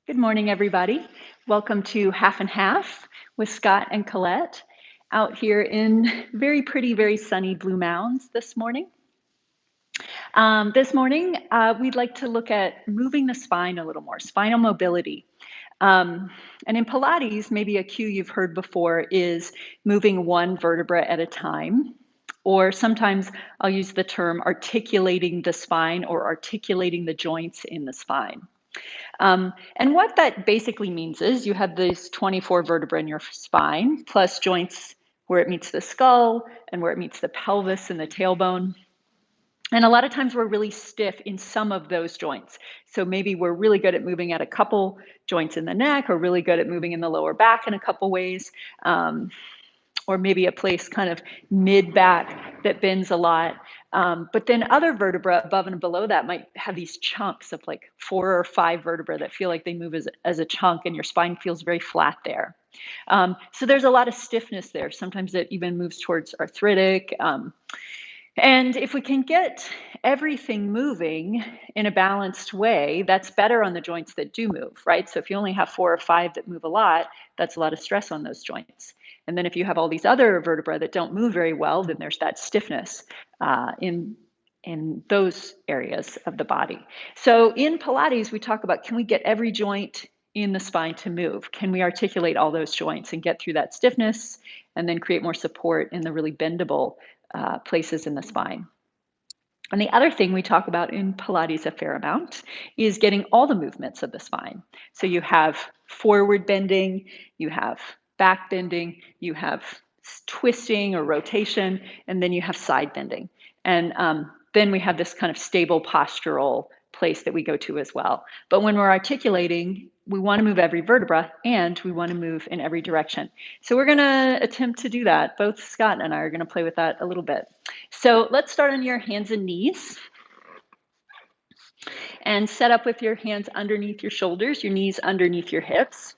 Good morning, everybody. Welcome to Half and Half with Scott and Colette out here in very pretty, very sunny Blue Mounds this morning. We'd like to look at moving the spine a little more, spinal mobility. And in Pilates, maybe a cue you've heard before is moving one vertebra at a time. Or sometimes I'll use the term articulating the spine or articulating the joints in the spine. And what that basically means is you have these 24 vertebrae in your spine, plus joints where it meets the skull and where it meets the pelvis and the tailbone. And a lot of times we're really stiff in some of those joints. So maybe we're really good at moving at a couple joints in the neck, or really good at moving in the lower back in a couple ways. Or maybe a place kind of mid-back that bends a lot. But then other vertebrae above and below that might have these chunks of like 4 or 5 vertebrae that feel like they move as a chunk, and your spine feels very flat there. So there's a lot of stiffness there. Sometimes it even moves towards arthritic. And if we can get everything moving in a balanced way, that's better on the joints that do move, right? So if you only have 4 or 5 that move a lot, that's a lot of stress on those joints. And then if you have all these other vertebrae that don't move very well, then there's that stiffness in those areas of the body. So in Pilates, we talk about, can we get every joint in the spine to move? Can we articulate all those joints and get through that stiffness and then create more support in the really bendable places in the spine? And the other thing we talk about in Pilates a fair amount is getting all the movements of the spine. So you have forward bending, you have back bending, you have twisting or rotation, and then you have side bending. And then we have this kind of stable postural place that we go to as well. But when we're articulating, we want to move every vertebra and we want to move in every direction. So we're going to attempt to do that. Both Scott and I are going to play with that a little bit. So let's start on your hands and knees. And set up with your hands underneath your shoulders, your knees underneath your hips.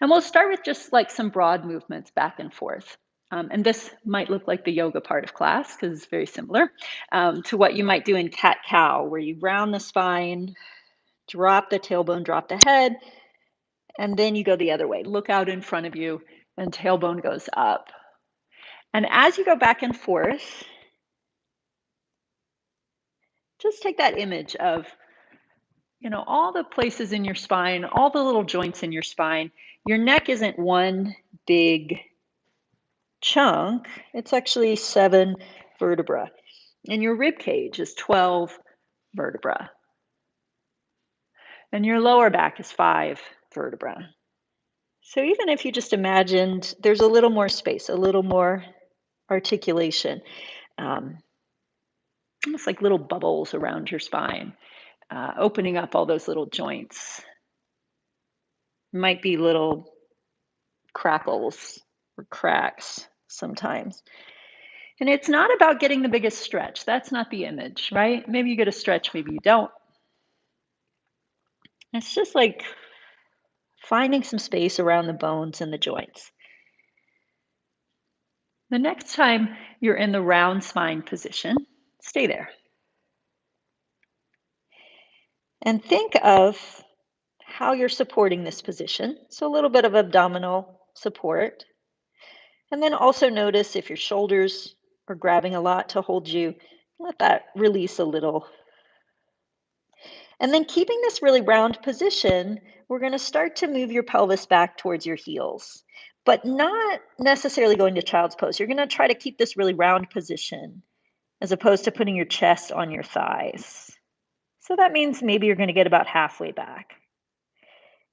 And we'll start with just like some broad movements back and forth. And this might look like the yoga part of class because it's very similar to what you might do in cat-cow, where you round the spine, drop the tailbone, drop the head, and then you go the other way. Look out in front of you and tailbone goes up. And as you go back and forth, just take that image of, all the places in your spine, all the little joints in your spine. Your neck isn't one big chunk, it's actually 7 vertebrae. And your rib cage is 12 vertebrae. And your lower back is 5 vertebrae. So even if you just imagined there's a little more space, a little more articulation, almost like little bubbles around your spine, opening up all those little joints. Might be little crackles or cracks sometimes. And it's not about getting the biggest stretch. That's not the image, right? Maybe you get a stretch, maybe you don't. It's just like finding some space around the bones and the joints. The next time you're in the round spine position, stay there. And think of how you're supporting this position. So a little bit of abdominal support. And then also notice if your shoulders are grabbing a lot to hold you, let that release a little. And then keeping this really round position, we're going to start to move your pelvis back towards your heels, but not necessarily going to child's pose. You're going to try to keep this really round position as opposed to putting your chest on your thighs. So that means maybe you're going to get about halfway back.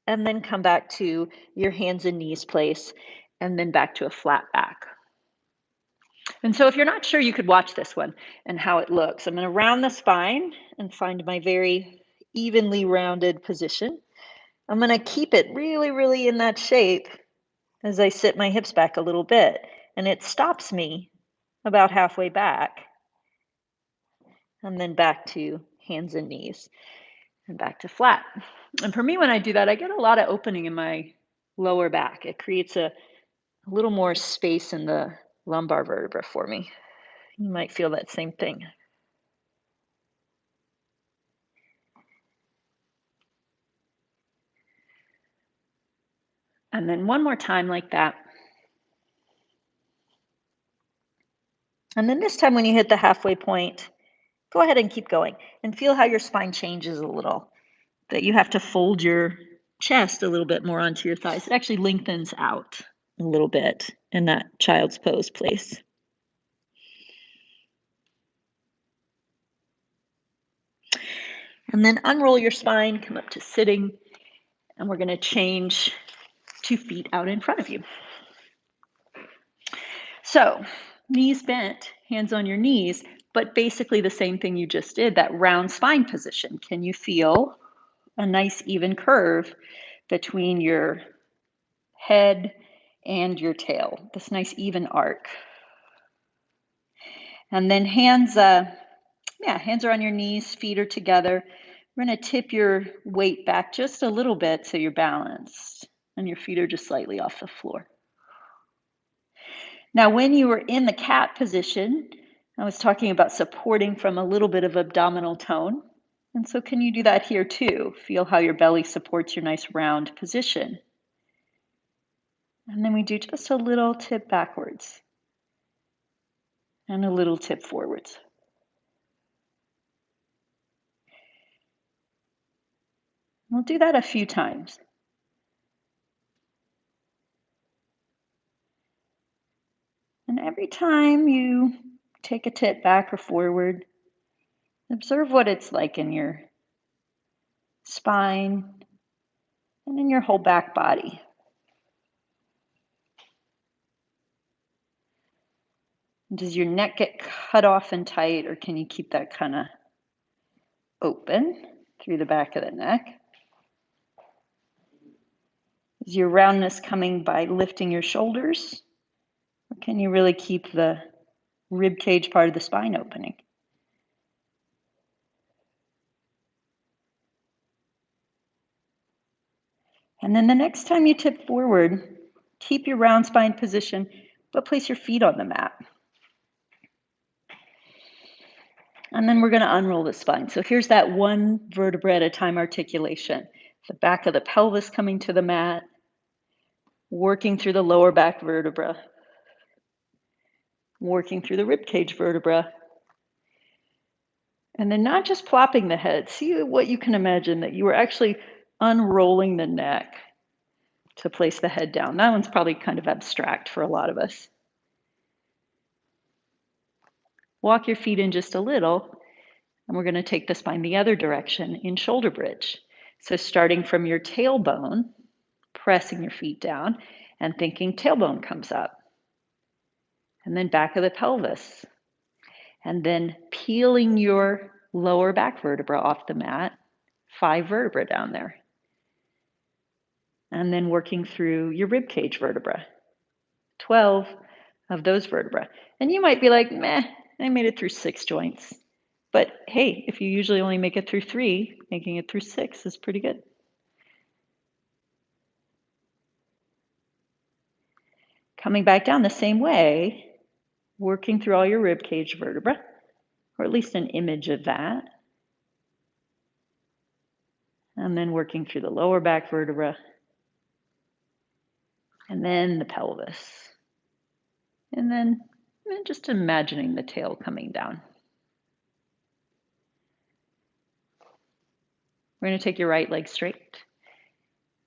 And then come back to your hands and knees place, and then back to a flat back. And so if you're not sure, you could watch this one and how it looks. I'm going to round the spine and find my very evenly rounded position. I'm going to keep it really, really in that shape as I sit my hips back a little bit. And it stops me about halfway back. And then back to hands and knees and back to flat. And for me, when I do that, I get a lot of opening in my lower back. It creates a little more space in the lumbar vertebra for me. You might feel that same thing. And then one more time like that. And then this time when you hit the halfway point, go ahead and keep going and feel how your spine changes a little, that you have to fold your chest a little bit more onto your thighs. It actually lengthens out a little bit in that child's pose place. And then unroll your spine, come up to sitting, and we're going to change 2 feet out in front of you. So, knees bent, hands on your knees, but basically the same thing you just did, that round spine position. Can you feel a nice even curve between your head and your tail? This nice even arc. And then hands are on your knees, feet are together. We're going to tip your weight back just a little bit so you're balanced and your feet are just slightly off the floor. Now, when you were in the cat position, I was talking about supporting from a little bit of abdominal tone. And so can you do that here too? Feel how your belly supports your nice round position. And then we do just a little tip backwards and a little tip forwards. We'll do that a few times. And every time you take a tip back or forward, observe what it's like in your spine and in your whole back body. Does your neck get cut off and tight, or can you keep that kind of open through the back of the neck? Is your roundness coming by lifting your shoulders, or can you really keep the rib cage part of the spine opening? And then the next time you tip forward, keep your round spine position, but place your feet on the mat. And then we're going to unroll the spine. So here's that one vertebra at a time articulation. The back of the pelvis coming to the mat, working through the lower back vertebra, working through the rib cage vertebra. And then not just plopping the head. See what you can imagine, that you were actually unrolling the neck to place the head down. That one's probably kind of abstract for a lot of us. Walk your feet in just a little, and we're going to take the spine the other direction in shoulder bridge. So starting from your tailbone, pressing your feet down and thinking tailbone comes up. And then back of the pelvis. And then peeling your lower back vertebra off the mat, 5 vertebrae down there. And then working through your rib cage vertebra, 12 of those vertebrae. And you might be like, meh, I made it through 6 joints. But hey, if you usually only make it through 3, making it through 6 is pretty good. Coming back down the same way, working through all your rib cage vertebra, or at least an image of that. And then working through the lower back vertebra, and then the pelvis. And then just imagining the tail coming down. We're going to take your right leg straight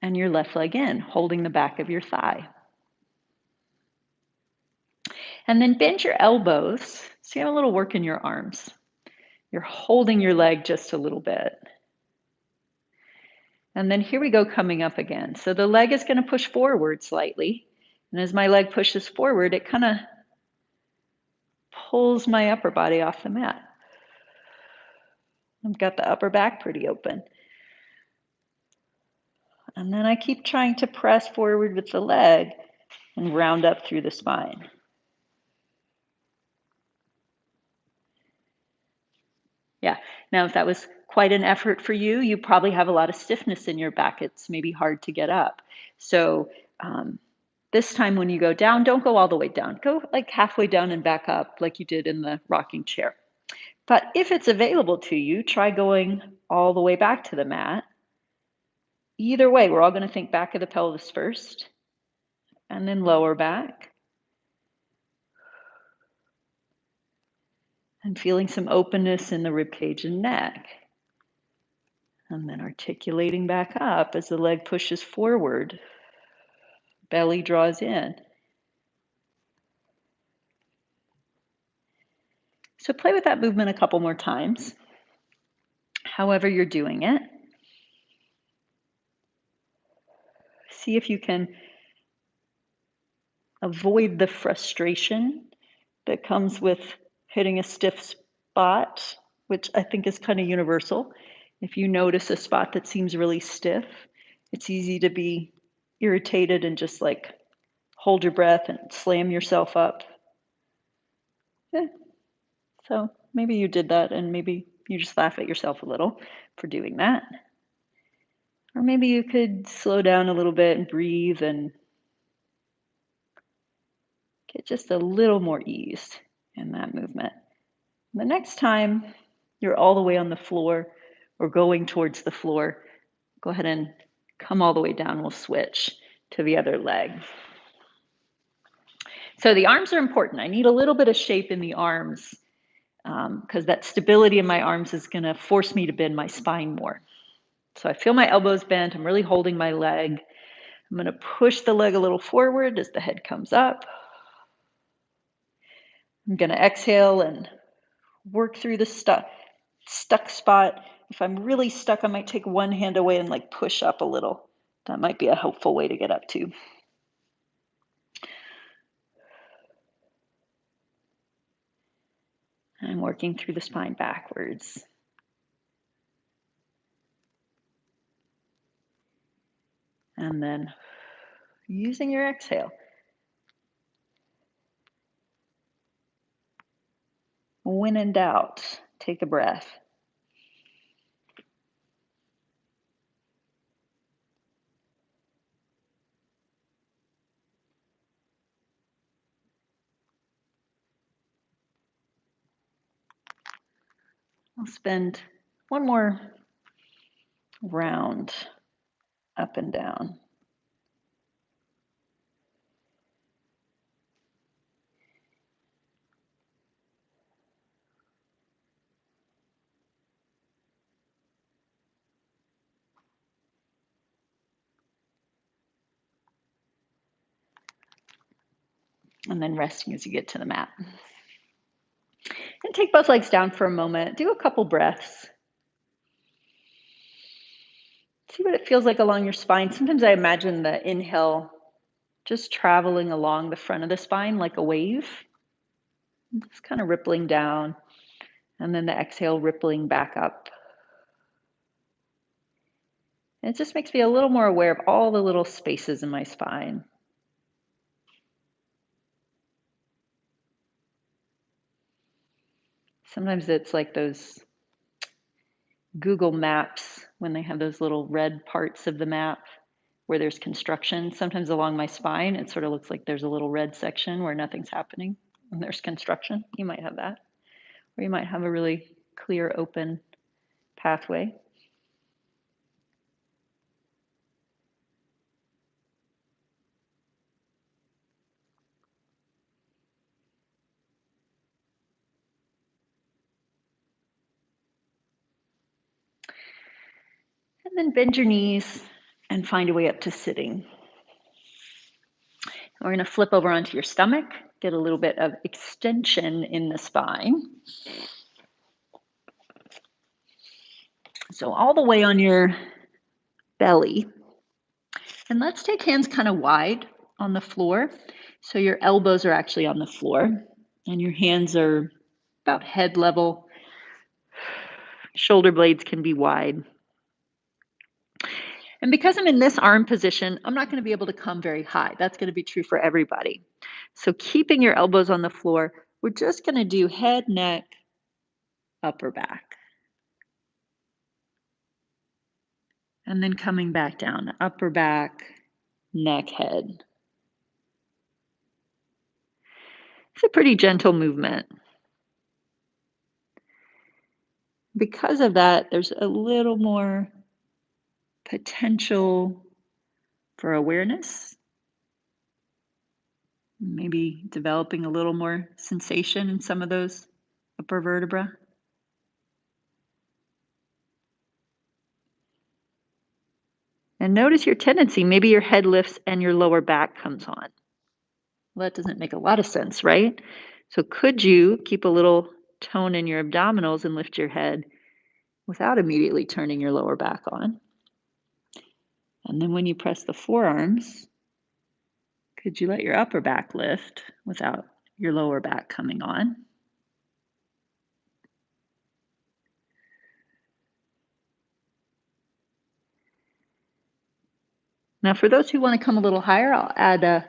and your left leg in, holding the back of your thigh. And then bend your elbows. So you have a little work in your arms. You're holding your leg just a little bit. And then here we go, coming up again. So the leg is going to push forward slightly. And as my leg pushes forward, it kind of pulls my upper body off the mat. I've got the upper back pretty open. And then I keep trying to press forward with the leg and round up through the spine. Yeah, now if that was quite an effort for you, you probably have a lot of stiffness in your back. It's maybe hard to get up. So this time when you go down, don't go all the way down. Go like halfway down and back up like you did in the rocking chair. But if it's available to you, try going all the way back to the mat. Either way, we're all going to think back of the pelvis first. and then lower back. And feeling some openness in the rib cage and neck. And then articulating back up as the leg pushes forward. Belly draws in. So play with that movement a couple more times, however you're doing it. See if you can avoid the frustration that comes with hitting a stiff spot, which I think is kind of universal. If you notice a spot that seems really stiff, it's easy to be irritated and just like hold your breath and slam yourself up. Yeah. So maybe you did that and maybe you just laugh at yourself a little for doing that. Or maybe you could slow down a little bit and breathe and get just a little more ease in that movement. The next time you're all the way on the floor or going towards the floor, go ahead and come all the way down. We'll switch to the other leg. So the arms are important. I need a little bit of shape in the arms because that stability in my arms is going to force me to bend my spine more. So I feel my elbows bent. I'm really holding my leg. I'm going to push the leg a little forward as the head comes up. I'm going to exhale and work through the stuck spot. If I'm really stuck, I might take one hand away and like push up a little. That might be a helpful way to get up to. I'm working through the spine backwards. And then using your exhale. When in doubt, take a breath. I'll spend one more round up and down. And then resting as you get to the mat. And take both legs down for a moment. Do a couple breaths. See what it feels like along your spine. Sometimes I imagine the inhale just traveling along the front of the spine like a wave. Just kind of rippling down. And then the exhale rippling back up. And it just makes me a little more aware of all the little spaces in my spine. Sometimes it's like those Google Maps when they have those little red parts of the map where there's construction. Sometimes along my spine, it sort of looks like there's a little red section where nothing's happening and there's construction. You might have that. Or you might have a really clear, open pathway. And then bend your knees and find a way up to sitting. We're going to flip over onto your stomach, get a little bit of extension in the spine. So all the way on your belly. And let's take hands kind of wide on the floor. So your elbows are actually on the floor and your hands are about head level. Shoulder blades can be wide. And because I'm in this arm position, I'm not going to be able to come very high. That's going to be true for everybody. So keeping your elbows on the floor, we're just going to do head, neck, upper back. And then coming back down, upper back, neck, head. It's a pretty gentle movement. Because of that, there's a little more potential for awareness Maybe developing a little more sensation in some of those upper vertebra. And notice your tendency. Maybe your head lifts and your lower back comes on. Well, that doesn't make a lot of sense, right? So could you keep a little tone in your abdominals and lift your head without immediately turning your lower back on? And then when you press the forearms, could you let your upper back lift without your lower back coming on? Now, for those who want to come a little higher, I'll add a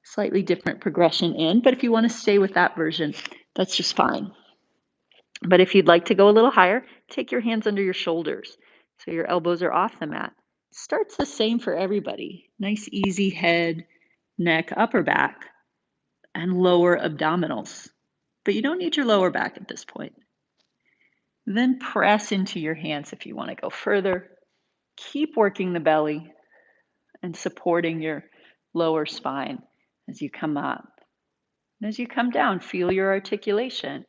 slightly different progression in, but if you want to stay with that version, that's just fine. But if you'd like to go a little higher, take your hands under your shoulders so your elbows are off the mat. Starts the same for everybody. Nice, easy head, neck, upper back, and lower abdominals. But you don't need your lower back at this point. Then press into your hands if you want to go further. Keep working the belly and supporting your lower spine as you come up. And as you come down, feel your articulation.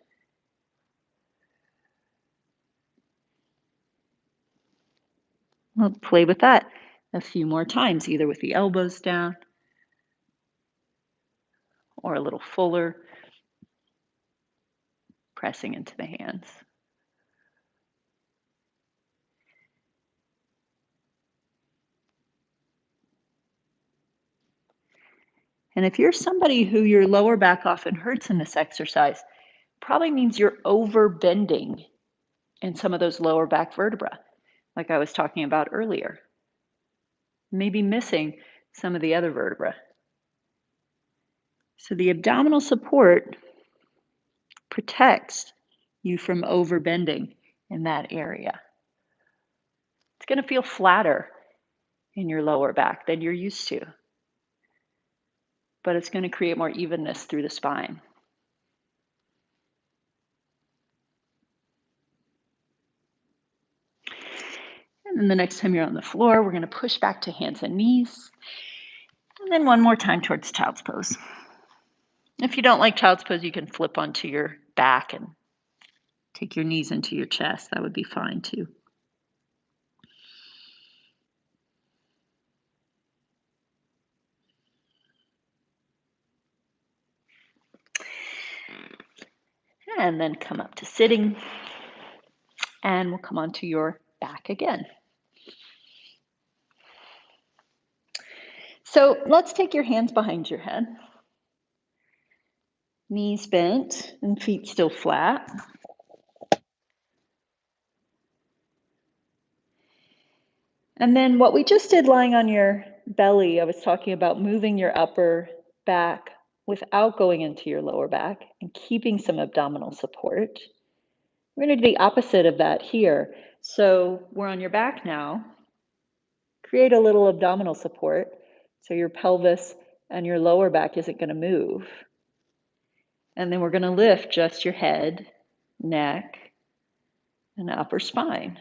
We'll play with that a few more times, either with the elbows down or a little fuller, pressing into the hands. And if you're somebody who your lower back often hurts in this exercise, probably means you're over bending in some of those lower back vertebrae, like I was talking about earlier. Maybe missing some of the other vertebrae. So the abdominal support protects you from overbending in that area. It's going to feel flatter in your lower back than you're used to, but it's going to create more evenness through the spine. And then the next time you're on the floor, we're going to push back to hands and knees. And then one more time towards child's pose. If you don't like child's pose, you can flip onto your back and take your knees into your chest. That would be fine too. And then come up to sitting. And we'll come onto your back again. So let's take your hands behind your head. Knees bent and feet still flat. And then what we just did lying on your belly, I was talking about moving your upper back without going into your lower back and keeping some abdominal support. We're going to do the opposite of that here. So we're on your back now. Create a little abdominal support so your pelvis and your lower back isn't going to move. And then we're going to lift just your head, neck, and upper spine.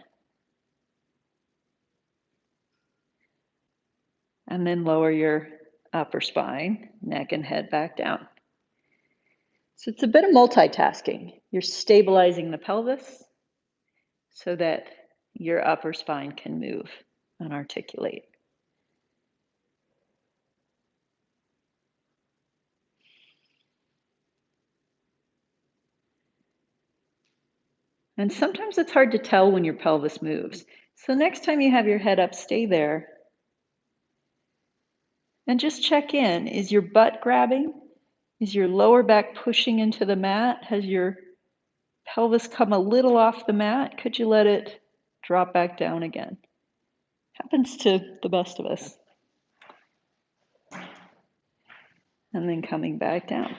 And then lower your upper spine, neck and head back down. So it's a bit of multitasking. You're stabilizing the pelvis so that your upper spine can move and articulate. And sometimes it's hard to tell when your pelvis moves. So next time you have your head up, stay there. And just check in. Is your butt grabbing? Is your lower back pushing into the mat? Has your pelvis come a little off the mat? Could you let it drop back down again? Happens to the best of us. And then coming back down.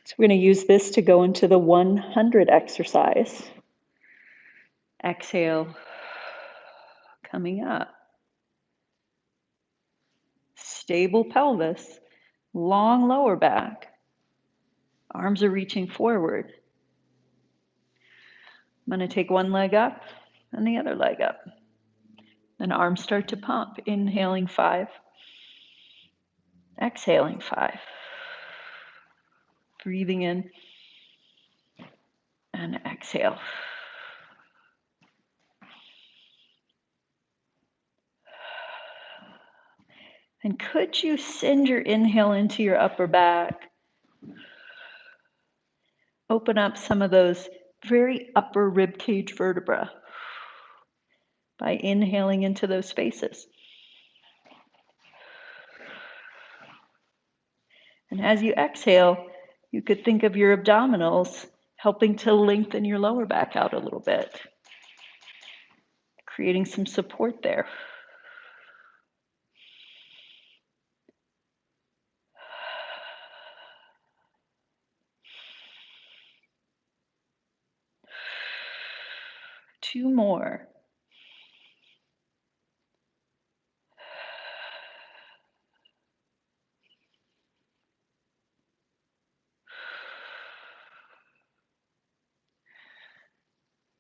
So we're going to use this to go into the 100 exercise. Exhale, coming up. Stable pelvis, long lower back. Arms are reaching forward. I'm going to take one leg up and the other leg up. And arms start to pump. Inhaling 5. exhaling 5. Breathing in and exhale. And could you send your inhale into your upper back? Open up some of those very upper rib cage vertebra by inhaling into those spaces. And as you exhale, you could think of your abdominals helping to lengthen your lower back out a little bit, creating some support there. Two more.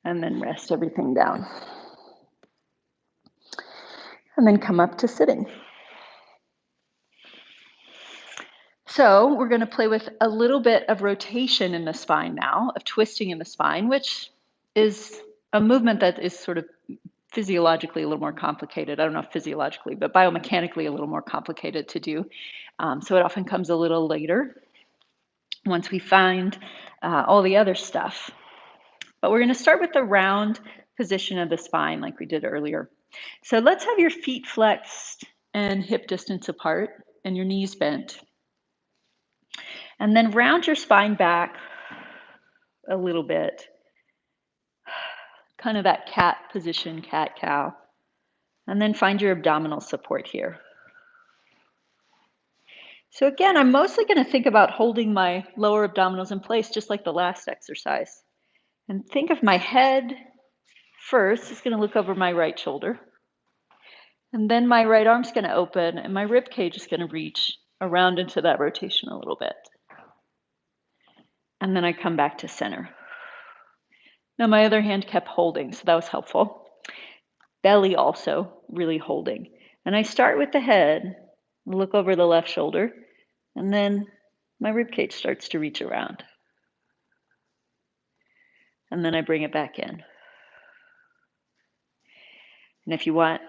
And then rest everything down. And then come up to sitting. So we're going to play with a little bit of rotation in the spine now, of twisting in the spine, which is a movement that is sort of physiologically a little more complicated. I don't know if physiologically, but biomechanically a little more complicated to do. So it often comes a little later once we find all the other stuff. But we're going to start with the round position of the spine like we did earlier. So let's have your feet flexed and hip distance apart and your knees bent. And then round your spine back a little bit. Kind of that cat position, cat-cow. And then find your abdominal support here. So again, I'm mostly going to think about holding my lower abdominals in place, just like the last exercise. And think of my head first. It's going to look over my right shoulder. And then my right arm's going to open, and my rib cage is going to reach around into that rotation a little bit. And then I come back to center. Now my other hand kept holding, so that was helpful. Belly also really holding. And I start with the head, look over the left shoulder, and then my rib cage starts to reach around. And then I bring it back in. And if you want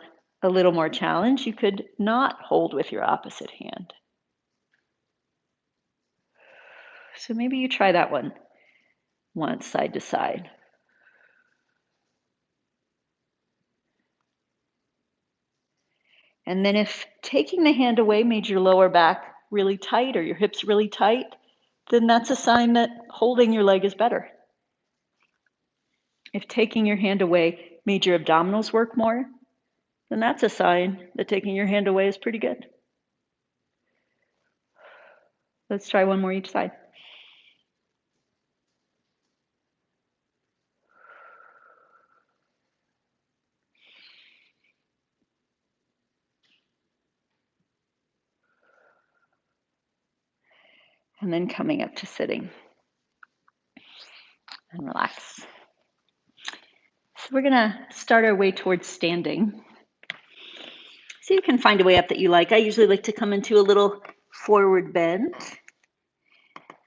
a little more challenge, you could not hold with your opposite hand. So maybe you try that one once, side to side. And then if taking the hand away made your lower back really tight or your hips really tight, then that's a sign that holding your leg is better. If taking your hand away made your abdominals work more, then that's a sign that taking your hand away is pretty good. Let's try one more each side. And then coming up to sitting. And relax. So we're going to start our way towards standing. So you can find a way up that you like. I usually like to come into a little forward bend.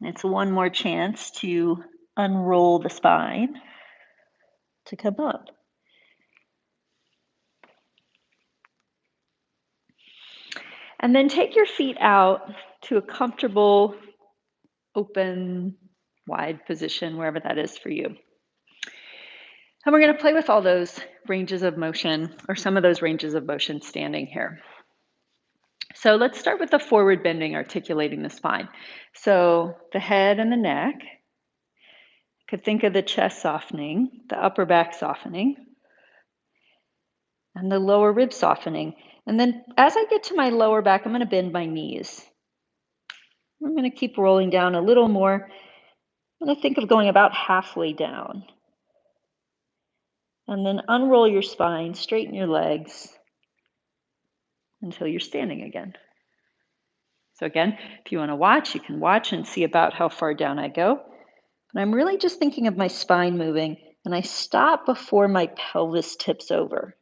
And it's one more chance to unroll the spine to come up. And then take your feet out to a comfortable, open, wide position, wherever that is for you. And we're going to play with all those ranges of motion, or some of those ranges of motion standing here. So let's start with the forward bending, articulating the spine. So the head and the neck. Could think of the chest softening, the upper back softening, and the lower rib softening. And then as I get to my lower back, I'm going to bend my knees. I'm going to keep rolling down a little more. I'm going to think of going about halfway down. And then unroll your spine, straighten your legs until you're standing again. So again, if you want to watch, you can watch and see about how far down I go. But I'm really just thinking of my spine moving, and I stop before my pelvis tips over.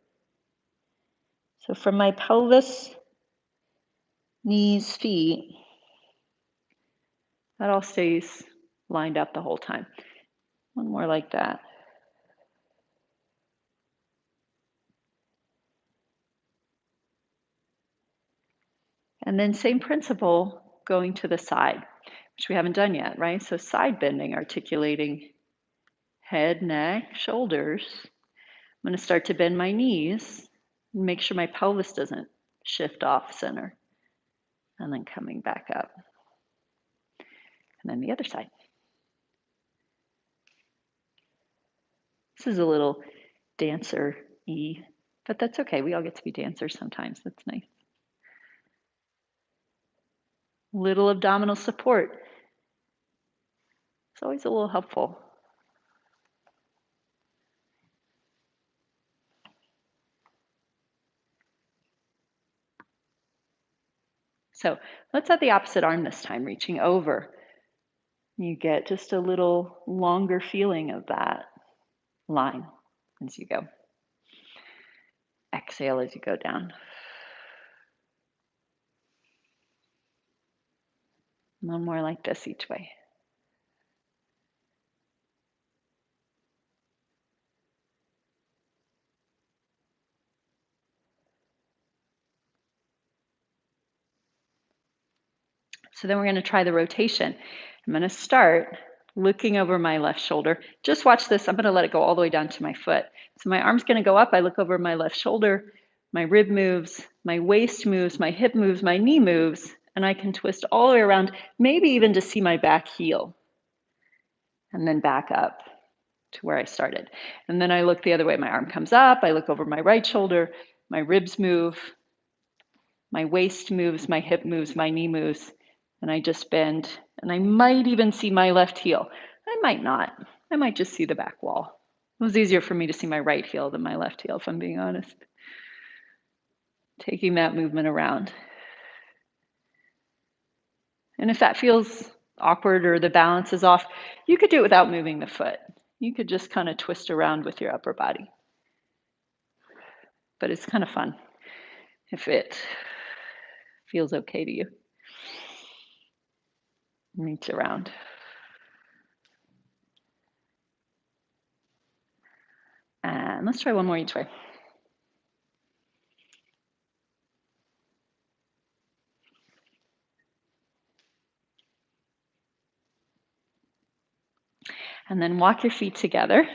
So from my pelvis knees, feet. That all stays lined up the whole time. One more like that. And then same principle going to the side, which we haven't done yet, right? So side bending, articulating head, neck, shoulders. I'm going to start to bend my knees and make sure my pelvis doesn't shift off center. And then coming back up. And then the other side. This is a little dancer-y, but that's okay. We all get to be dancers sometimes. That's nice. Little abdominal support. It's always a little helpful. So let's have the opposite arm this time, reaching over. You get just a little longer feeling of that line as you go. Exhale as you go down. One more like this each way. So then we're going to try the rotation. I'm going to start looking over my left shoulder. Just watch this. I'm going to let it go all the way down to my foot. So my arm's going to go up. I look over my left shoulder. My rib moves, my waist moves, my hip moves, my knee moves, and I can twist all the way around, maybe even to see my back heel, and then back up to where I started. And then I look the other way. My arm comes up. I look over my right shoulder. My ribs move. My waist moves. My hip moves. My knee moves. And I just bend. And I might even see my left heel. I might not. I might just see the back wall. It was easier for me to see my right heel than my left heel, if I'm being honest. Taking that movement around. And if that feels awkward or the balance is off, you could do it without moving the foot. You could just kind of twist around with your upper body. But it's kind of fun if it feels okay to you. Reach around. And let's try one more each way. And then walk your feet together.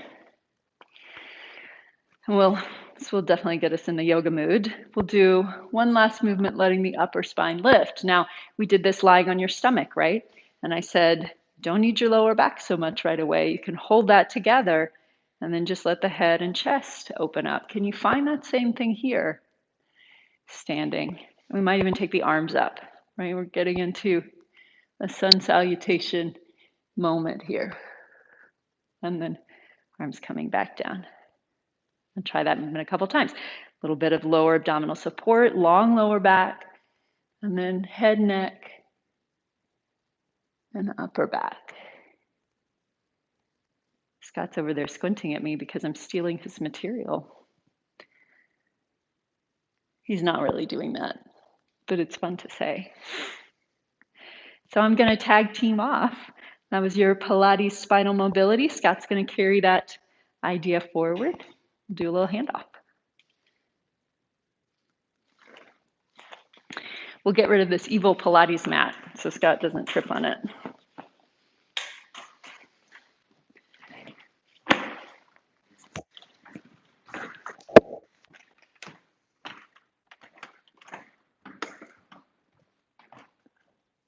And this will definitely get us in the yoga mood. We'll do one last movement, letting the upper spine lift. Now, we did this lying on your stomach, right? And I said, don't need your lower back so much right away. You can hold that together and then just let the head and chest open up. Can you find that same thing here? Standing. We might even take the arms up, right? We're getting into a sun salutation moment here. And then arms coming back down. And try that movement a couple times. A little bit of lower abdominal support, long lower back, and then head, neck, and upper back. Scott's over there squinting at me because I'm stealing his material. He's not really doing that, but it's fun to say. So I'm going to tag team off. That was your Pilates spinal mobility. Scott's going to carry that idea forward. Do a little handoff. We'll get rid of this evil Pilates mat so Scott doesn't trip on it.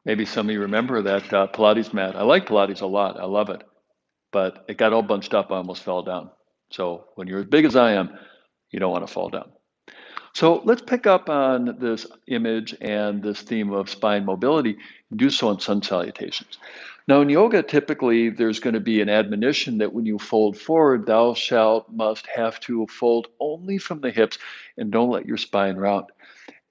Maybe some of you remember that Pilates mat. I like Pilates a lot. I love it. But it got all bunched up. I almost fell down. So when you're as big as I am, you don't want to fall down. So let's pick up on this image and this theme of spine mobility and do so in sun salutations. Now in yoga, typically there's going to be an admonition that when you fold forward, thou must have to fold only from the hips and don't let your spine round.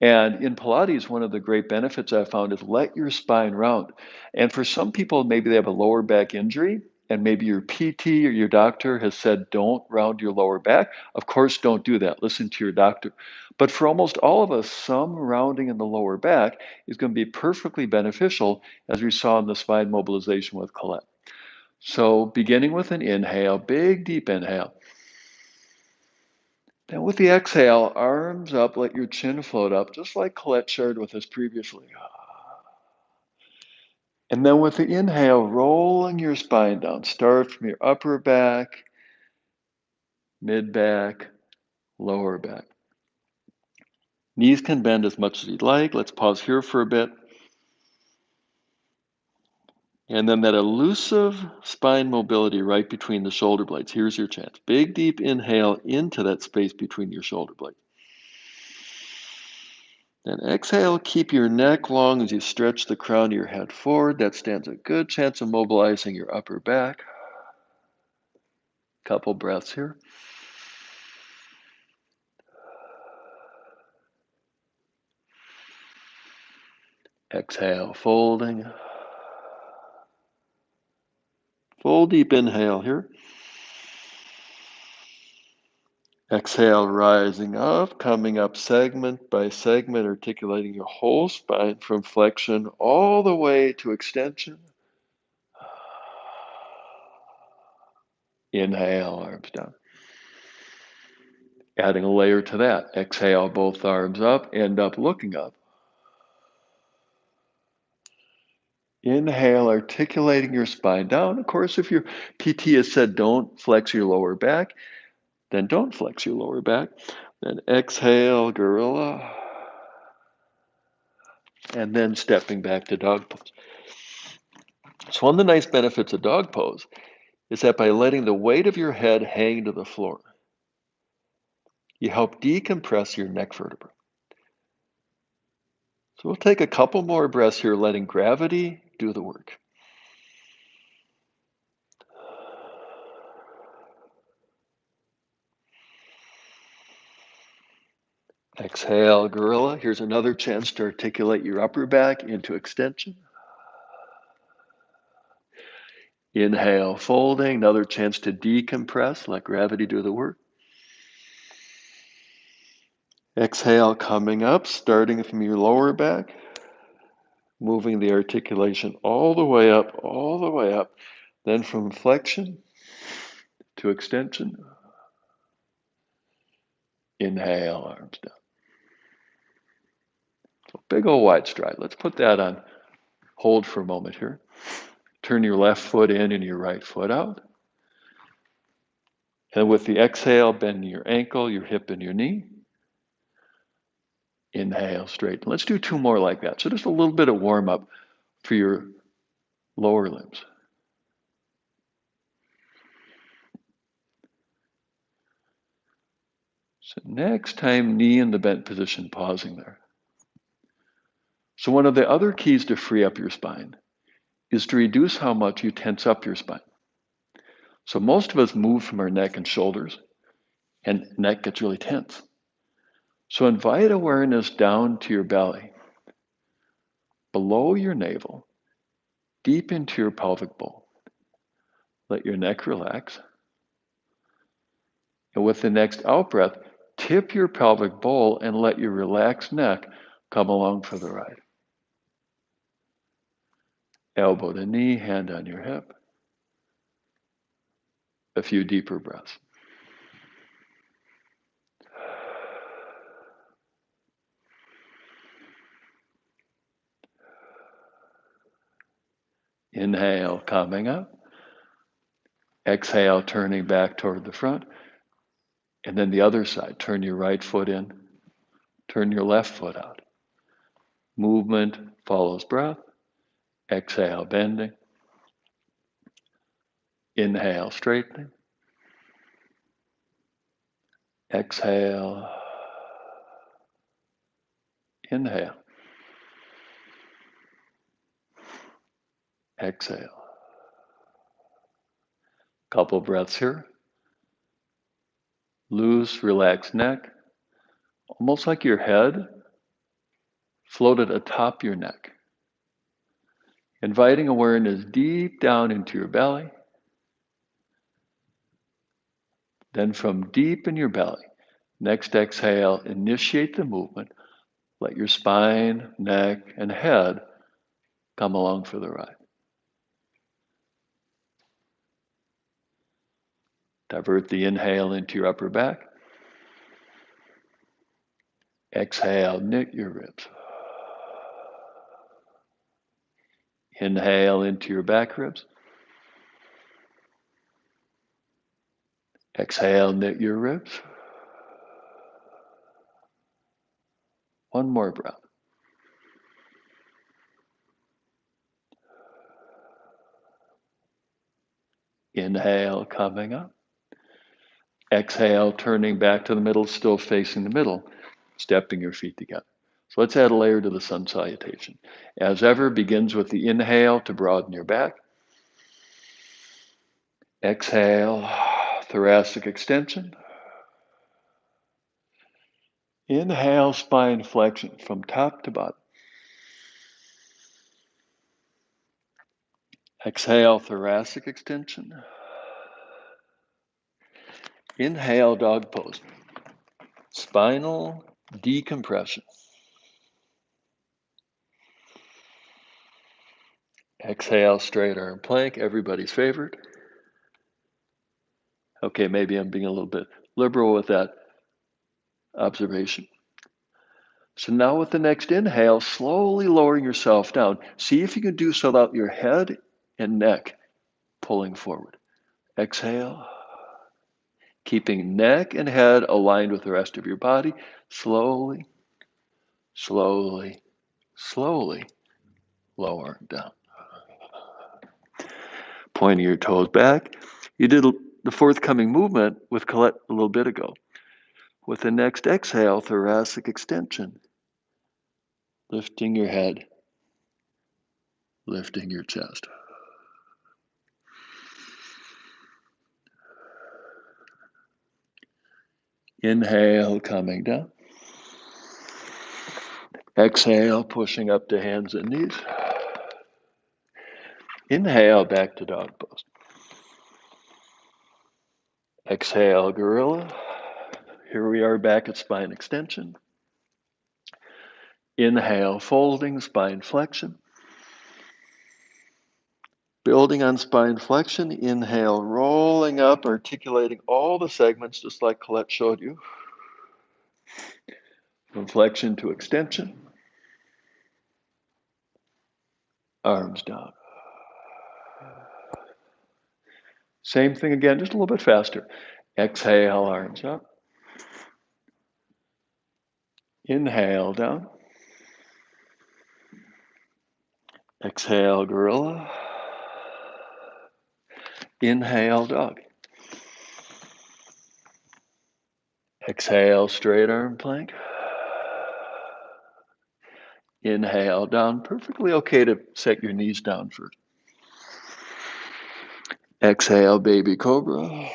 And in Pilates, one of the great benefits I've found is let your spine round. And for some people, maybe they have a lower back injury, and maybe your PT or your doctor has said, don't round your lower back. Of course, don't do that. Listen to your doctor. But for almost all of us, some rounding in the lower back is going to be perfectly beneficial, as we saw in the spine mobilization with Colette. So beginning with an inhale, big deep inhale. Then with the exhale, arms up, let your chin float up, just like Colette shared with us previously. And then with the inhale, rolling your spine down. Start from your upper back, mid back, lower back. Knees can bend as much as you'd like. Let's pause here for a bit. And then that elusive spine mobility right between the shoulder blades. Here's your chance. Big, deep inhale into that space between your shoulder blades. Then exhale, keep your neck long as you stretch the crown of your head forward. That stands a good chance of mobilizing your upper back. Couple breaths here. Exhale, folding. Full deep inhale here. Exhale, rising up, coming up segment by segment, articulating your whole spine from flexion all the way to extension. Inhale, arms down. Adding a layer to that. Exhale, both arms up, end up looking up. Inhale, articulating your spine down. Of course, if your PT has said don't flex your lower back, then don't flex your lower back. Then exhale, gorilla. And then stepping back to dog pose. So one of the nice benefits of dog pose is that by letting the weight of your head hang to the floor, you help decompress your neck vertebra. So we'll take a couple more breaths here, letting gravity do the work. Exhale, gorilla. Here's another chance to articulate your upper back into extension. Inhale, folding. Another chance to decompress, let gravity do the work. Exhale, coming up, starting from your lower back, moving the articulation all the way up, then from flexion to extension. Inhale, arms down. So big old wide stride. Let's put that on hold for a moment here. Turn your left foot in and your right foot out. And with the exhale, bend your ankle, your hip, and your knee. Inhale, straighten. Let's do two more like that. So just a little bit of warm up for your lower limbs. So next time, knee in the bent position, pausing there. So one of the other keys to free up your spine is to reduce how much you tense up your spine. So most of us move from our neck and shoulders, and neck gets really tense. So invite awareness down to your belly, below your navel, deep into your pelvic bowl. Let your neck relax. And with the next out breath, tip your pelvic bowl and let your relaxed neck come along for the ride. Elbow to knee, hand on your hip. A few deeper breaths. Inhale, coming up. Exhale, turning back toward the front. And then the other side, turn your right foot in, turn your left foot out. Movement follows breath. Exhale, bending. Inhale, straightening. Exhale. Inhale. Exhale. Couple breaths here. Loose, relaxed neck. Almost like your head floated atop your neck. Inviting awareness deep down into your belly. Then from deep in your belly, Next exhale, initiate the movement. Let your spine, neck, and head come along for the ride. Divert the inhale into your upper back. Exhale, knit your ribs. Inhale into your back ribs. Exhale, knit your ribs. One more breath. Inhale, coming up. Exhale, turning back to the middle, still facing the middle, stepping your feet together. So let's add a layer to the sun salutation. As ever, begins with the inhale to broaden your back. Exhale, thoracic extension. Inhale, spine flexion from top to bottom. Exhale, thoracic extension. Inhale, dog pose. Spinal decompression. Exhale, straight arm plank, everybody's favorite. Okay, maybe I'm being a little bit liberal with that observation. So now with the next inhale, slowly lowering yourself down. See if you can do so without your head and neck pulling forward. Exhale. Keeping neck and head aligned with the rest of your body. Slowly, slowly, slowly lower down. Pointing your toes back. You did the forthcoming movement with Colette a little bit ago. With the next exhale, thoracic extension. Lifting your head, lifting your chest. Inhale, coming down. Exhale, pushing up to hands and knees. Inhale, back to dog pose. Exhale, gorilla. Here we are back at spine extension. Inhale, folding, spine flexion. Building on spine flexion, inhale, rolling up, articulating all the segments just like Colette showed you. From flexion to extension. Arms down. Same thing again, just a little bit faster. Exhale, arms up. Inhale, down. Exhale, gorilla. Inhale, dog. Exhale, straight arm plank. Inhale, down. Perfectly okay to set your knees down first. Exhale, baby cobra.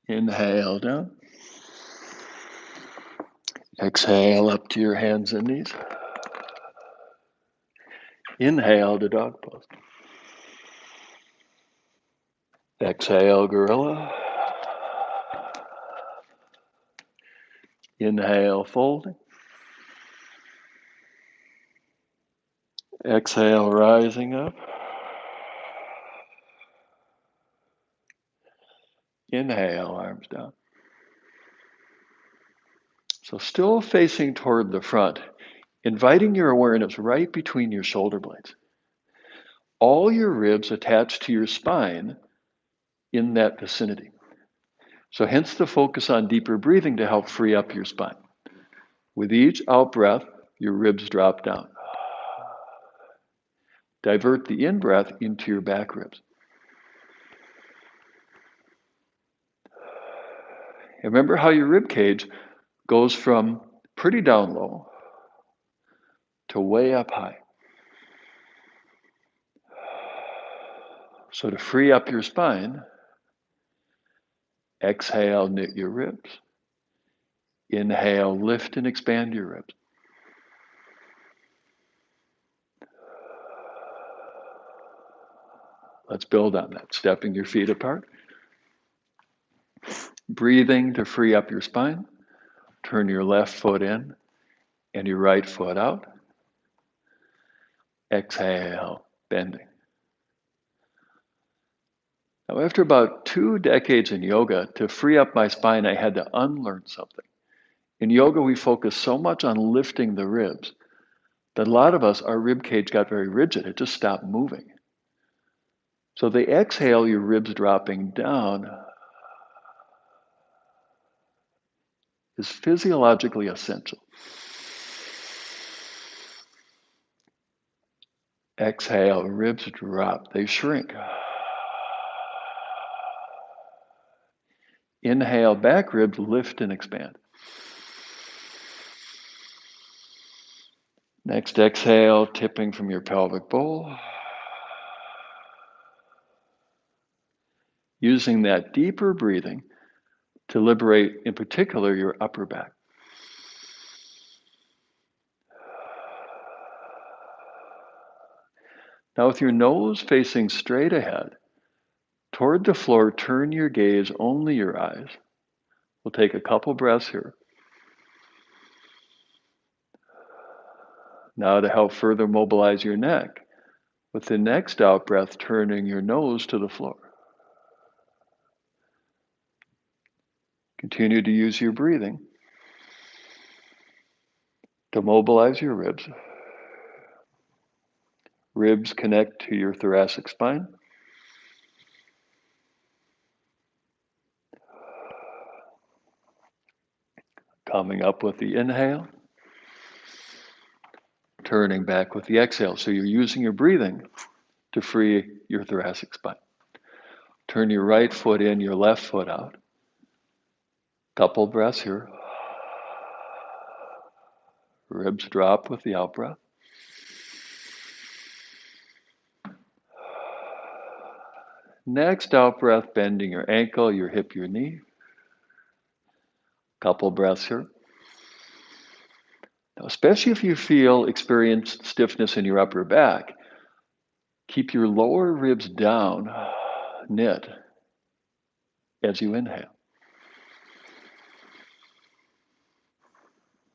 Inhale, down. Exhale, up to your hands and knees. Inhale to dog pose. Exhale, gorilla. Inhale, folding. Exhale, rising up. Inhale, arms down. So still facing toward the front, inviting your awareness right between your shoulder blades. All your ribs attached to your spine in that vicinity. So hence the focus on deeper breathing to help free up your spine. With each out breath, your ribs drop down. Divert the in-breath into your back ribs. Remember how your rib cage goes from pretty down low to way up high. So to free up your spine, exhale, knit your ribs. Inhale, lift and expand your ribs. Let's build on that, stepping your feet apart. Breathing to free up your spine. Turn your left foot in and your right foot out. Exhale, bending. Now, after about 2 decades in yoga, to free up my spine, I had to unlearn something. In yoga, we focus so much on lifting the ribs that a lot of us, our rib cage got very rigid. It just stopped moving. So the exhale, your ribs dropping down, is physiologically essential. Exhale, ribs drop, they shrink. Inhale, back ribs lift and expand. Next exhale, tipping from your pelvic bowl. Using that deeper breathing to liberate, in particular, your upper back. Now, with your nose facing straight ahead, toward the floor, turn your gaze, only your eyes. We'll take a couple breaths here. Now, to help further mobilize your neck, with the next out breath, turning your nose to the floor. Continue to use your breathing to mobilize your ribs. Ribs connect to your thoracic spine. Coming up with the inhale. Turning back with the exhale. So you're using your breathing to free your thoracic spine. Turn your right foot in, your left foot out. Couple breaths here. Ribs drop with the out breath. Next out breath, bending your ankle, your hip, your knee. Couple breaths here. Now, especially if you experience stiffness in your upper back, keep your lower ribs down, knit, as you inhale.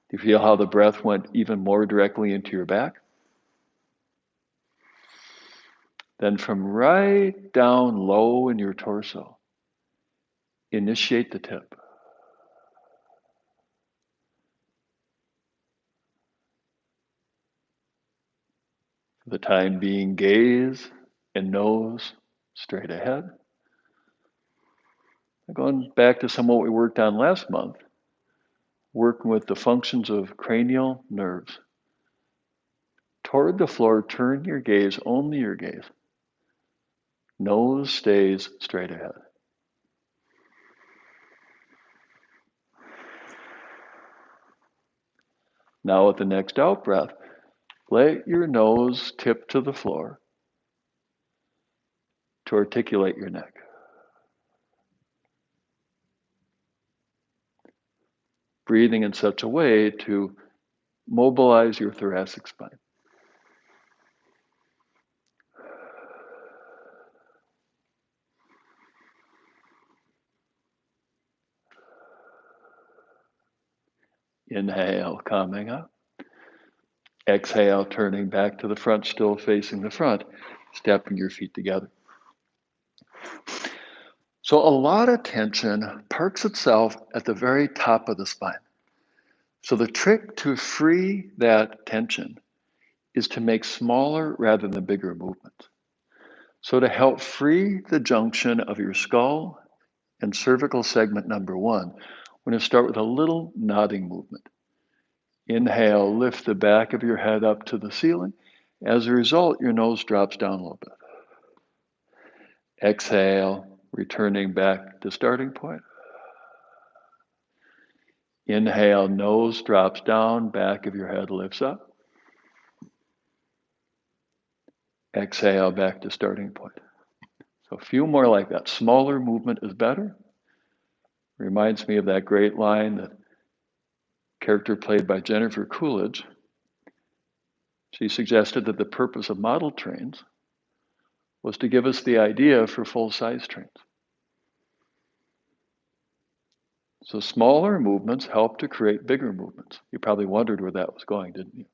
Do you feel how the breath went even more directly into your back? Then from right down low in your torso, initiate the tip. For the time being, gaze and nose straight ahead. Going back to some of what we worked on last month, working with the functions of cranial nerves. Toward the floor, turn your gaze, only your gaze. Nose stays straight ahead. Now with the next out breath, let your nose tip to the floor to articulate your neck. Breathing in such a way to mobilize your thoracic spine. Inhale, coming up. Exhale, turning back to the front, still facing the front, stepping your feet together. So a lot of tension parks itself at the very top of the spine. So the trick to free that tension is to make smaller rather than bigger movements. So to help free the junction of your skull and cervical segment number 1, we're going to start with a little nodding movement. Inhale, lift the back of your head up to the ceiling. As a result, your nose drops down a little bit. Exhale, returning back to starting point. Inhale, nose drops down, back of your head lifts up. Exhale, back to starting point. So a few more like that. Smaller movement is better. Reminds me of that great line, that character played by Jennifer Coolidge. She suggested that the purpose of model trains was to give us the idea for full-size trains. So smaller movements help to create bigger movements. You probably wondered where that was going, didn't you?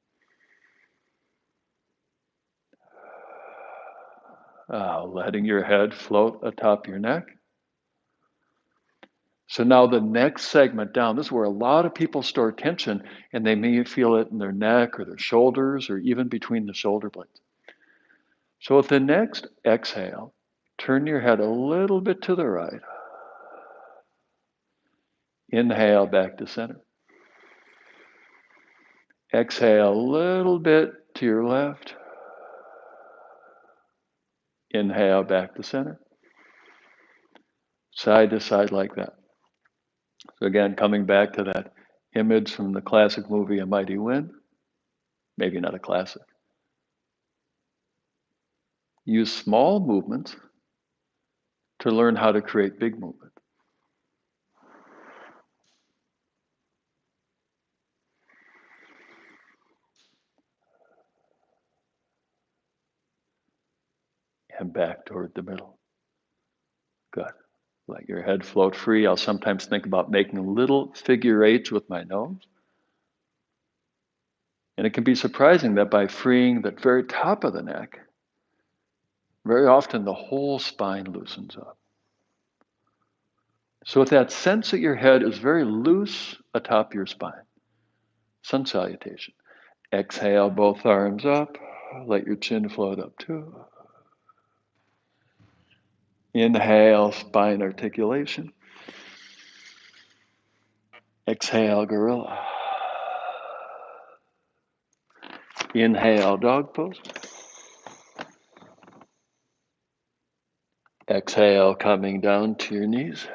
Letting your head float atop your neck. So now the next segment down, this is where a lot of people store tension, and they may feel it in their neck or their shoulders or even between the shoulder blades. So with the next exhale, turn your head a little bit to the right. Inhale back to center. Exhale a little bit to your left. Inhale back to center. Side to side like that. So again, coming back to that image from the classic movie A Mighty Wind. Maybe not a classic. Use small movements to learn how to create big movement. And back toward the middle. Good. Let your head float free. I'll sometimes think about making little figure eights with my nose. And it can be surprising that by freeing the very top of the neck, very often the whole spine loosens up. So with that sense that your head is very loose atop your spine, sun salutation. Exhale, both arms up. Let your chin float up too. Inhale, spine articulation. Exhale, gorilla. Inhale, dog pose. Exhale, coming down to your knees.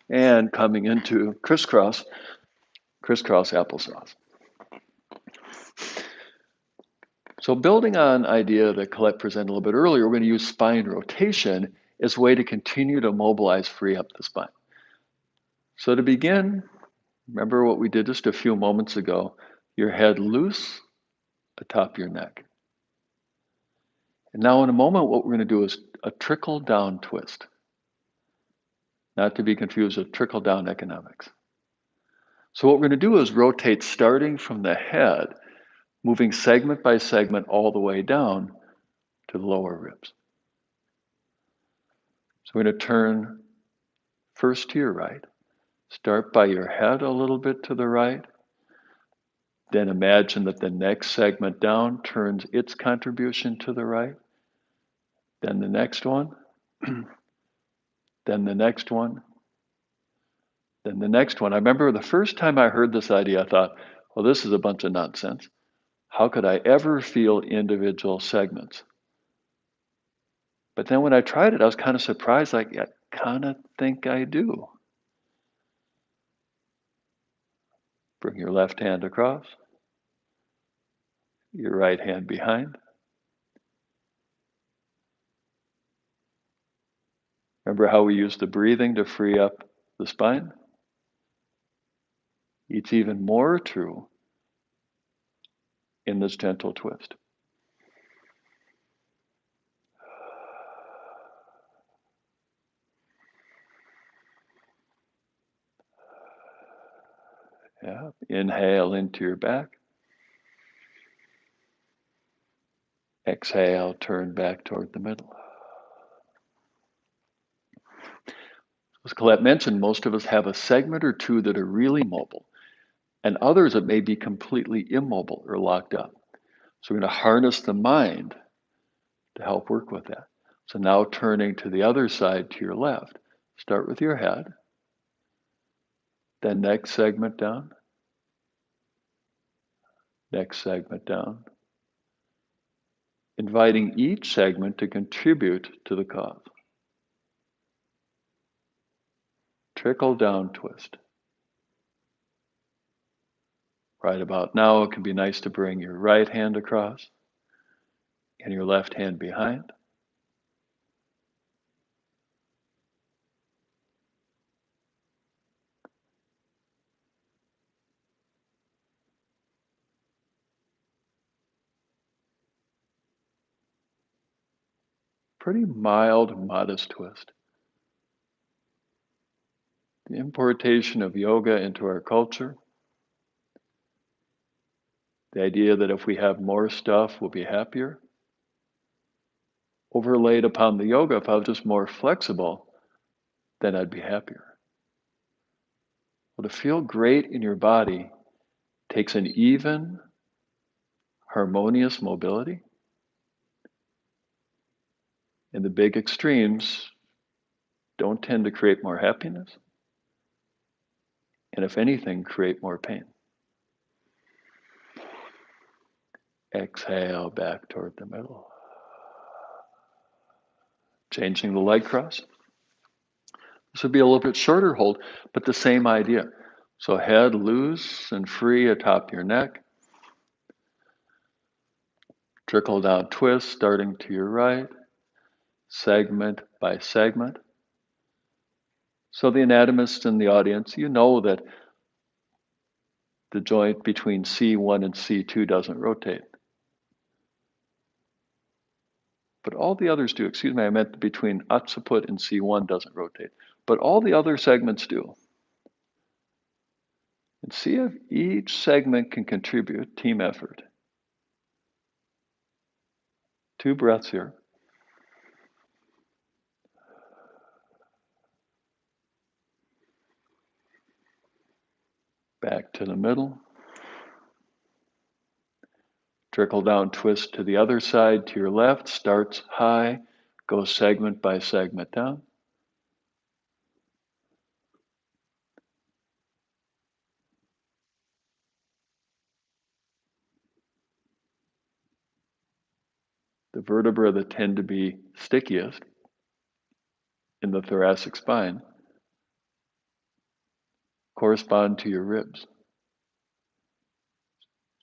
And coming into crisscross applesauce. So building on idea that Colette presented a little bit earlier, we're going to use spine rotation as a way to continue to mobilize, free up the spine. So to begin, remember what we did just a few moments ago, your head loose atop your neck. And now in a moment, what we're going to do is a trickle-down twist. Not to be confused with trickle-down economics. So what we're going to do is rotate starting from the head, moving segment by segment all the way down to the lower ribs. So we're going to turn first to your right. Start by your head a little bit to the right. Then imagine that the next segment down turns its contribution to the right. Then the next one. Then the next one. Then the next one. I remember the first time I heard this idea, I thought, well, this is a bunch of nonsense. How could I ever feel individual segments? But then when I tried it, I was kind of surprised, like, I kind of think I do. Bring your left hand across, your right hand behind. Remember how we used the breathing to free up the spine? It's even more true in this gentle twist. Yeah. Inhale into your back. Exhale, turn back toward the middle. As Colette mentioned, most of us have a segment or two that are really mobile, and others that may be completely immobile or locked up. So we're going to harness the mind to help work with that. So now turning to the other side to your left. Start with your head. Then next segment down. Next segment down. Inviting each segment to contribute to the cause. Trickle-down twist. Right about now, it can be nice to bring your right hand across and your left hand behind. Pretty mild, modest twist. the importation of yoga into our culture, the idea that if we have more stuff, we'll be happier, overlaid upon the yoga, if I was just more flexible, then I'd be happier. Well, to feel great in your body takes an even, harmonious mobility. And the big extremes don't tend to create more happiness, and if anything, create more pain. Exhale back toward the middle. Changing the leg cross. This would be a little bit shorter hold, but the same idea. So head loose and free atop your neck. Trickle down twist starting to your right, segment by segment. So the anatomists in the audience, you know that the joint between C1 and C2 doesn't rotate. But all the others do. Excuse me, I meant between occiput and C1 doesn't rotate. But all the other segments do. And see if each segment can contribute, team effort. 2 breaths here. Back to the middle. Trickle down twist to the other side, to your left. Starts high, goes segment by segment down. The vertebrae that tend to be stickiest in the thoracic spine correspond to your ribs.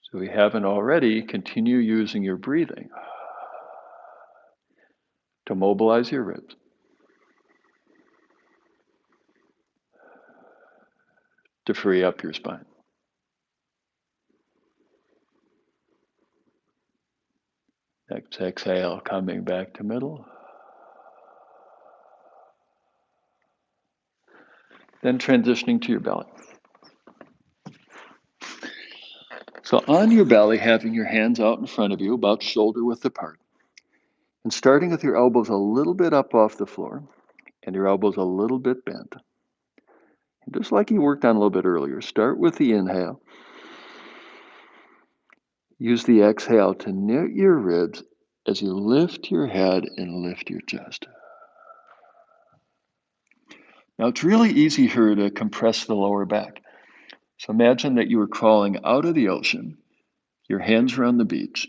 So we haven't already, continue using your breathing to mobilize your ribs, to free up your spine. Next exhale, coming back to middle. Then transitioning to your belly. So on your belly, having your hands out in front of you, about shoulder width apart, and starting with your elbows a little bit up off the floor, and your elbows a little bit bent. And just like you worked on a little bit earlier, start with the inhale. Use the exhale to knit your ribs as you lift your head and lift your chest. Now it's really easy here to compress the lower back. So imagine that you were crawling out of the ocean, your hands are on the beach,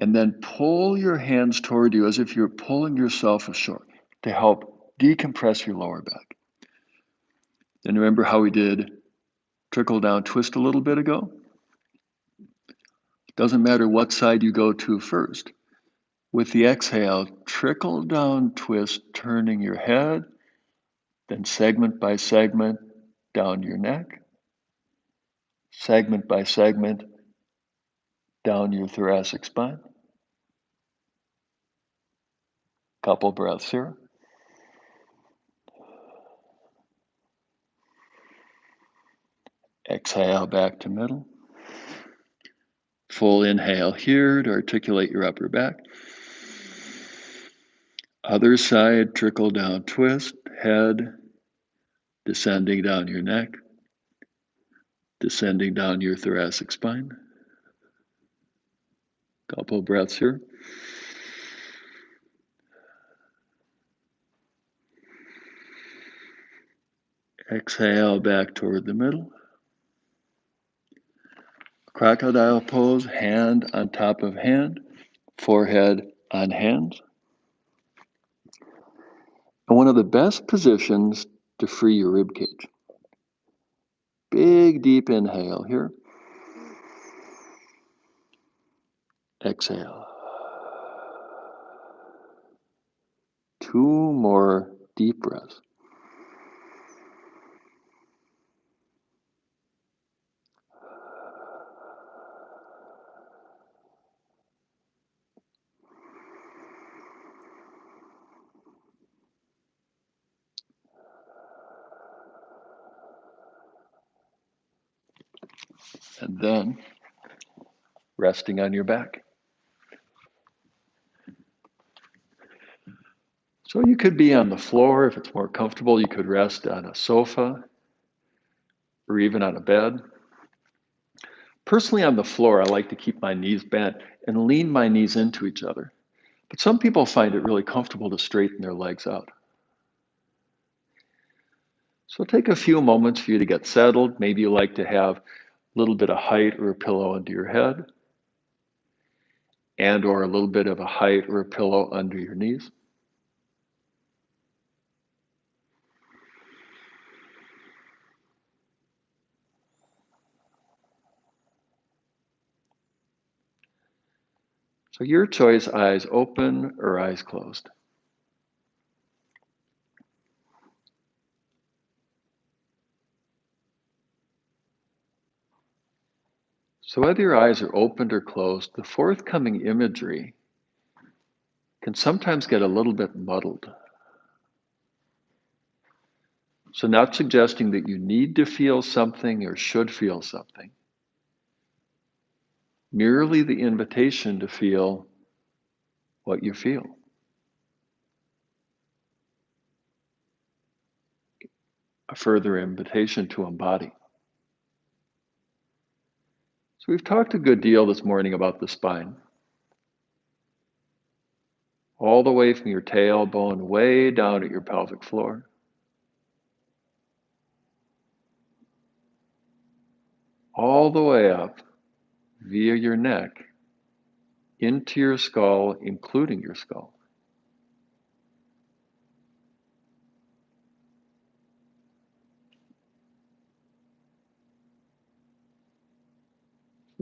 and then pull your hands toward you as if you're pulling yourself ashore to help decompress your lower back. And remember how we did trickle down twist a little bit ago? Doesn't matter what side you go to first. With the exhale, trickle down twist, turning your head, then segment by segment down your neck, segment by segment down your thoracic spine. Couple breaths here. Exhale back to middle. Full inhale here to articulate your upper back. Other side, trickle down twist, head descending down your neck, descending down your thoracic spine. Couple breaths here. Exhale back toward the middle. Crocodile pose, hand on top of hand, forehead on hands. And one of the best positions to free your rib cage. Big deep inhale here. Exhale. 2 more deep breaths. And then resting on your back. So you could be on the floor if it's more comfortable. You could rest on a sofa or even on a bed. Personally, on the floor, I like to keep my knees bent and lean my knees into each other. But some people find it really comfortable to straighten their legs out. So take a few moments for you to get settled. Maybe you like to have a little bit of height or a pillow under your head, and or a little bit of a height or a pillow under your knees. So your choice, eyes open or eyes closed. So whether your eyes are opened or closed, the forthcoming imagery can sometimes get a little bit muddled. So not suggesting that you need to feel something or should feel something, merely the invitation to feel what you feel. A further invitation to embody. So we've talked a good deal this morning about the spine. All the way from your tailbone way down at your pelvic floor. All the way up via your neck into your skull, including your skull.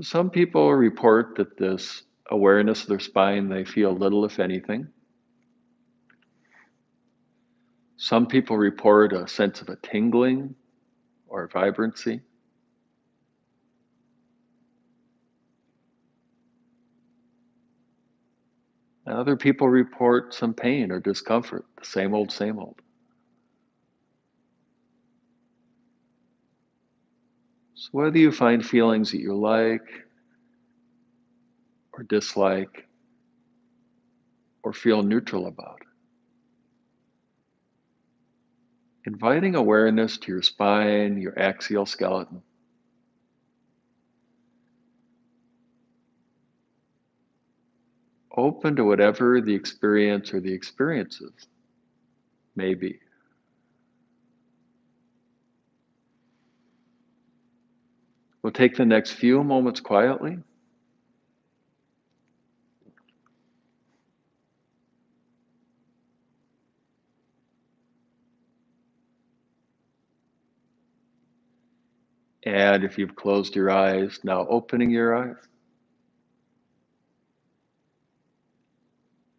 Some people report that this awareness of their spine, they feel little, if anything. Some people report a sense of a tingling or vibrancy. And other people report some pain or discomfort, the same old, same old. So whether you find feelings that you like or dislike or feel neutral about, inviting awareness to your spine, your axial skeleton. Open to whatever the experience or the experiences may be. We'll take the next few moments quietly. And if you've closed your eyes, now opening your eyes.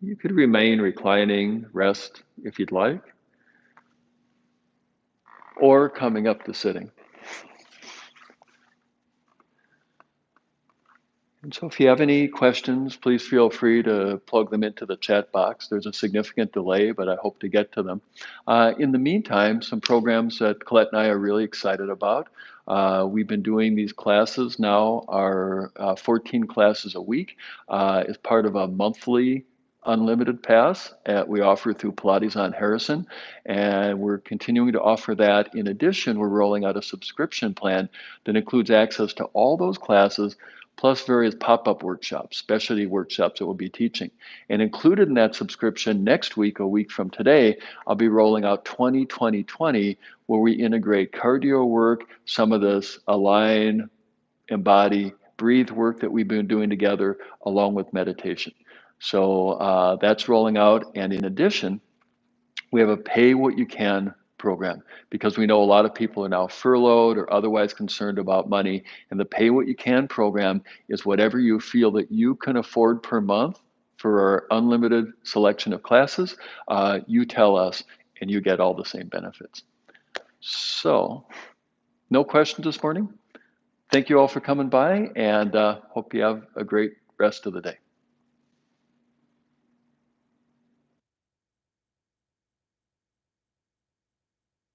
You could remain reclining, rest if you'd like, or coming up to sitting. And so if you have any questions, please feel free to plug them into the chat box. There's a significant delay, but I hope to get to them. In the meantime, some programs that Colette and I are really excited about. We've been doing these classes now, our 14 classes a week as part of a monthly unlimited pass we offer through Pilates on Harrison, and we're continuing to offer that. In addition, we're rolling out a subscription plan that includes access to all those classes plus various pop-up workshops, specialty workshops that we'll be teaching. And included in that subscription next week, a week from today, I'll be rolling out 20-20-20, where we integrate cardio work, some of this align, embody, breathe work that we've been doing together, along with meditation. So that's rolling out. And in addition, we have a pay what you can program because we know a lot of people are now furloughed or otherwise concerned about money. And the pay what you can program is whatever you feel that you can afford per month for our unlimited selection of classes. You tell us and you get all the same benefits. So no questions this morning. Thank you all for coming by, and hope you have a great rest of the day.